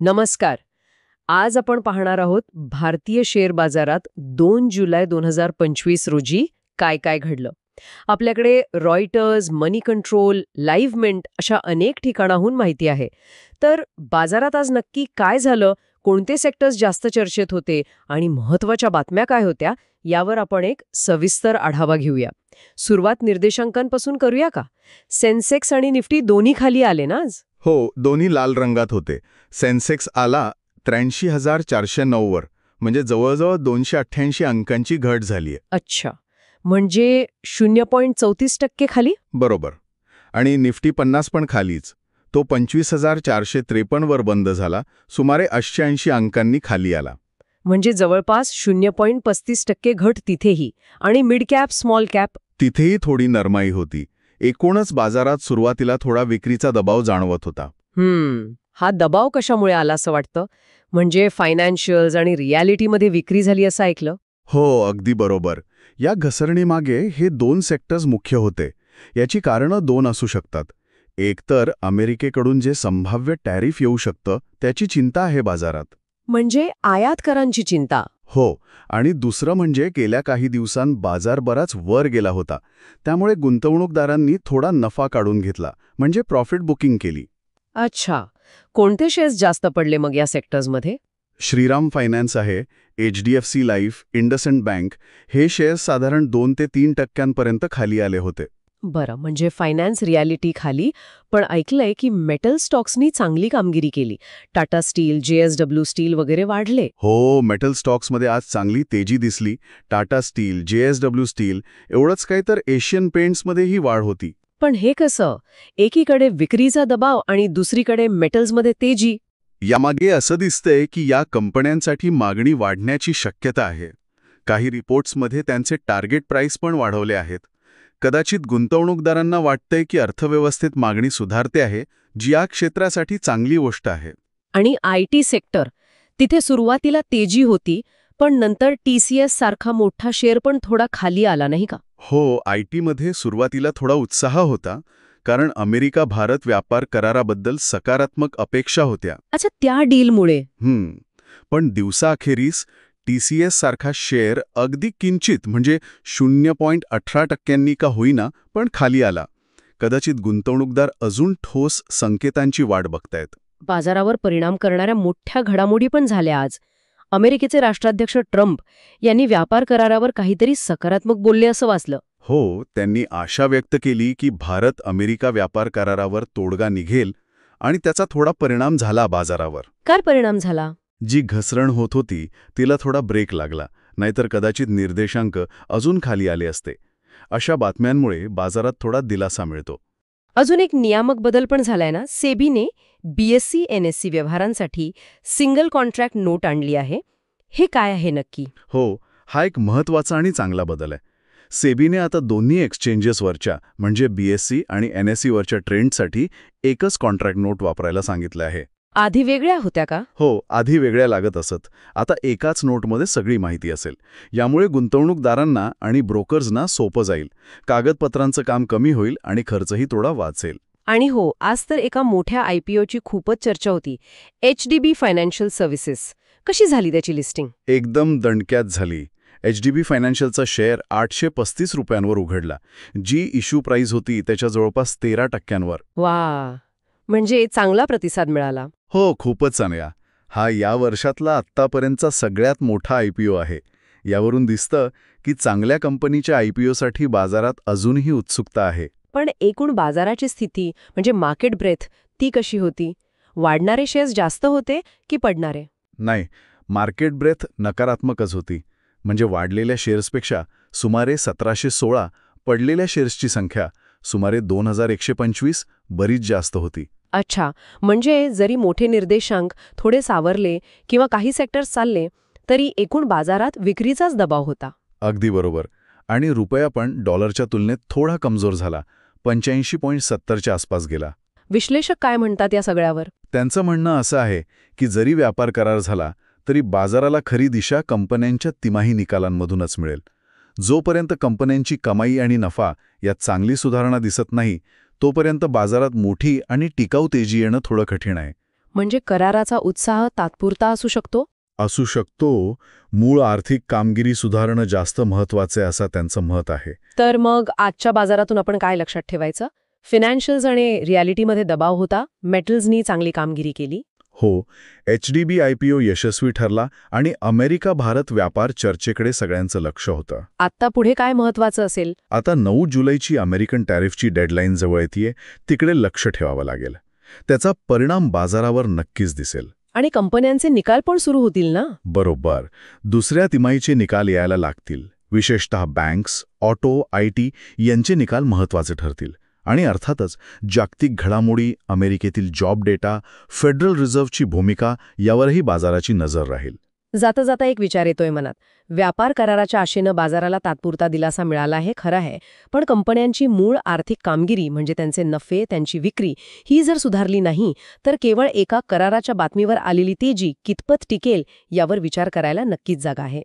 नमस्कार. आज आपण पाहणार आहोत भारतीय शेअर बाजारात 2 जुलै 2025 रोजी काय काय घडलं. आपल्याकडे रॉयटर्स, मनी कंट्रोल, लाईव्ह मिंट अशा अनेक ठिकाणाहून माहिती आहे. तर बाजारात आज नक्की काय झालं, कोणते सेक्टर्स जास्त चर्चेत होते आणि महत्त्वाच्या बातम्या काय होत्या, यावर आपण एक सविस्तर आढावा घेऊया. सुरुवात निर्देशांकांपासून करूया का? सेन्सेक्स आणि निफ्टी दोन्ही खाली आले ना आज? हो, दोन्ही लाल रंगात होते. सेन्सेक्स आला 83,409 वर, म्हणजे जवळजवळ 288 अंकांची घट झालीय. अच्छा, म्हणजे 0.34% खाली. बरोबर. आणि निफ्टी 50 पण खालीच. तो 25,453 वर बंद झाला, सुमारे 88 अंकांनी खाली आला. म्हणजे जवळपास 0.35% घट तिथेही. आणि मिड कॅप, स्मॉल कॅप? तिथेही थोडी नरमाई होती. एकूणच बाजारात सुरुवातीला थोडा विक्रीचा दबाव जाणवत होता. हा दबाव कशामुळे आला असं वाटतं? म्हणजे फायनान्शियल्स आणि रियालिटीमध्ये विक्री झाली असं ऐकलं. हो, अगदी बरोबर. या घसरणीमागे हे दोन सेक्टर्स मुख्य होते. याची कारणं दोन असू शकतात. एक तर अमेरिकेकडून जे संभाव्य टॅरिफ येऊ शकतं त्याची चिंता आहे बाजारात. म्हणजे आयातकरांची चिंता. हो, आणि दुसरं म्हणजे गेल्या काही दिवसांत बाजार बराच वर गेला होता. त्यामुळे गुंतवणूकदारांनी थोडा नफा काढून घेतला, म्हणजे प्रॉफिट बुकिंग केली. अच्छा, कोणते शेअर्स जास्त पडले मग या सेक्टर्समध्ये? श्रीराम फायनान्स आहे, HDFC लाईफ, इंडसइंड बँक हे शेअर्स साधारण 2 ते 3% खाली आले होते. बरं, म्हणजे फायनान्स रियालिटी खाली. पण ऐकलंय की मेटल स्टॉक्सनी चांगली कामगिरी केली. टाटा स्टील, JSW स्टील वगैरे वाढले. हो, मेटल स्टॉक्समध्ये आज चांगली तेजी दिसली. टाटा स्टील, JSW स्टील, एवढंच काय तर एशियन पेंट्समध्येही वाढ होती. पण हे कसं? एकीकडे विक्रीचा दबाव आणि दुसरीकडे मेटल्समध्ये तेजी. यामागे असं दिसतंय की या कंपन्यांसाठी मागणी वाढण्याची शक्यता आहे. काही रिपोर्ट्समध्ये त्यांचे टार्गेट प्राइस पण वाढवले आहेत. कदाचित गुंतवणूकदारांना वाटतंय की अर्थव्यवस्थेत मागणी सुधारते आहे, जी या क्षेत्रासाठी चांगली गोष्ट आहे. आणि IT सेक्टर, तिथे सुरुवातीला तेजी होती, पण नंतर TCS सारखा मोठा शेअर पण थोडा खाली आला नाही का? हो, IT मध्ये सुरुवातीला थोडा उत्साह होता, कारण अमेरिका-भारत व्यापार कराराबद्दल सकारात्मक अपेक्षा होत्या. अच्छा, त्या डीलमुळे. पण दिवसाअखेरीस TCS सारखा शेअर अगदी किंचित म्हणजे 0.18% का होईना पण खाली आला. कदाचित गुंतवणूकदार अजून ठोस संकेतांची वाट बघतायत. बाजारावर परिणाम करणाऱ्या मोठ्या घडामोडी पण झाल्या आज. अमेरिकेचे राष्ट्राध्यक्ष ट्रम्प यांनी व्यापार करारावर काहीतरी सकारात्मक बोलले असं वाचलं. हो, त्यांनी आशा व्यक्त केली की भारत-अमेरिका व्यापार करारावर तोडगा निघेल आणि त्याचा थोडा परिणाम झाला बाजारावर. काय परिणाम झाला? जी घसरण होत होती तिला थोडा ब्रेक लागला, नाहीतर कदाचित निर्देशांक अजून खाली आले असते. अशा बातम्यांमुळे बाजारात थोडा दिलासा मिळतो. अजून एक नियामक बदल पण झालाय ना. सेबीने BSE NSE व्यवहारांसाठी सिंगल कॉन्ट्रॅक्ट नोट आणली आहे. हे काय आहे नक्की? हो, हा एक महत्त्वाचा आणि चांगला बदल आहे. सेबीने आता दोन्ही एक्सचेंजेसवरच्या म्हणजे BSE आणि NSE वरच्या ट्रेंडसाठी एकच कॉन्ट्रॅक्ट नोट वापरायला सांगितलं आहे. आधी वेगळ्या होत्या का? हो, आधी वेगळ्या लागत असत. आता एकाच नोटमध्ये सगळी माहिती असेल. यामुळे गुंतवणूकदारांना आणि ब्रोकर्सना सोपं जाईल. कागदपत्रांचं काम कमी होईल आणि खर्चही थोडा वाचेल. आणि हो, आज तर एका मोठ्या IPOची खूपच चर्चा होती. HDB financial services. कशी झाली त्याची लिस्टिंग? एकदम दणक्यात झाली. HDB फायनान्शियलचा शेअर 835 रुपयांवर उघडला. जी इश्यू प्राइस होती त्याच्या जवळपास 13%. वा, म्हणजे चांगला प्रतिसाद मिळाला. हो, खूपच चांगला. हा या वर्षातला आत्तापर्यंतचा सगळ्यात मोठा IPO आहे. यावरून दिसतं की चांगल्या कंपनीच्या IPOसाठी बाजारात अजूनही उत्सुकता आहे. पण एकूण बाजाराची स्थिती म्हणजे मार्केट ब्रेथ ती कशी होती? वाढणारे शेअर्स जास्त होते की पडणारे? नाही, मार्केट ब्रेथ नकारात्मकच होती. म्हणजे वाढलेल्या शेअर्सपेक्षा सुमारे 1716, पडलेल्या शेअर्सची संख्या सुमारे 2125 बरीच जास्त होती. अच्छा, म्हणजे जरी मोठे निर्देशांक थोडे सावरले किंवा काही सेक्टर्स चालले, तरी एकूण बाजारात विक्रीचाच दबाव होता. अगदी बरोबर. आणि रुपया पण डॉलरच्या तुलनेत थोडा कमजोर झाला. 85.70च्या आसपास गेला. विश्लेषक काय म्हणतात या सगळ्यावर? त्यांचं म्हणणं असं आहे की जरी व्यापार करार झाला तरी बाजाराला खरी दिशा कंपन्यांच्या तिमाही निकालांमधूनच मिळेल. जोपर्यंत कंपन्यांची कमाई आणि नफा यात चांगली सुधारणा दिसत नाही, तोपर्यंत बाजारात मोठी आणि टिकाऊ तेजी येणं थोडं कठीण आहे. म्हणजे कराराचा उत्साह तात्पुरता असू शकतो? असू शकतो. मूळ आर्थिक कामगिरी सुधारणं जास्त महत्वाचे असं त्यांचं मत आहे. तर मग आजच्या बाजारातून आपण काय लक्षात ठेवायचं? फिनॅन्शियल्स आणि रियालिटीमध्ये दबाव होता, मेटल्सनी चांगली कामगिरी केली. हो, HDB IPO यशस्वी ठरला आणि अमेरिका-भारत व्यापार चर्चेकडे सगळ्यांचं लक्ष होतं. आत्ता पुढे काय महत्वाचं असेल? आता 9 जुलैची अमेरिकन टॅरिफची डेडलाईन जवळ येतेय, तिकडे लक्ष ठेवावं लागेल. त्याचा परिणाम बाजारावर नक्कीच दिसेल. आणि कंपन्यांचे निकाल पण सुरू होतील ना? बरोबर. दुसऱ्या तिमाहीचे निकाल यायला लागतील. विशेषतः बँक्स, ऑटो, IT यांचे निकाल महत्त्वाचे ठरतील. आणि अर्थातच जागतिक घडामोडी, अमेरिकेतील जॉब डेटा, फेडरल रिझर्व्हची भूमिका यावरही बाजाराची नजर राहील. जाता जाता एक विचार येतोय मनात. व्यापार कराराच्या आशेनं बाजाराला तात्पुरता दिलासा मिळाला हे खरं आहे, पण कंपन्यांची मूळ आर्थिक कामगिरी म्हणजे त्यांचे नफे, त्यांची विक्री ही जर सुधारली नाही, तर केवळ एका कराराच्या बातमीवर आलेली तेजी कितपत टिकेल यावर विचार करायला नक्कीच जागा आहे.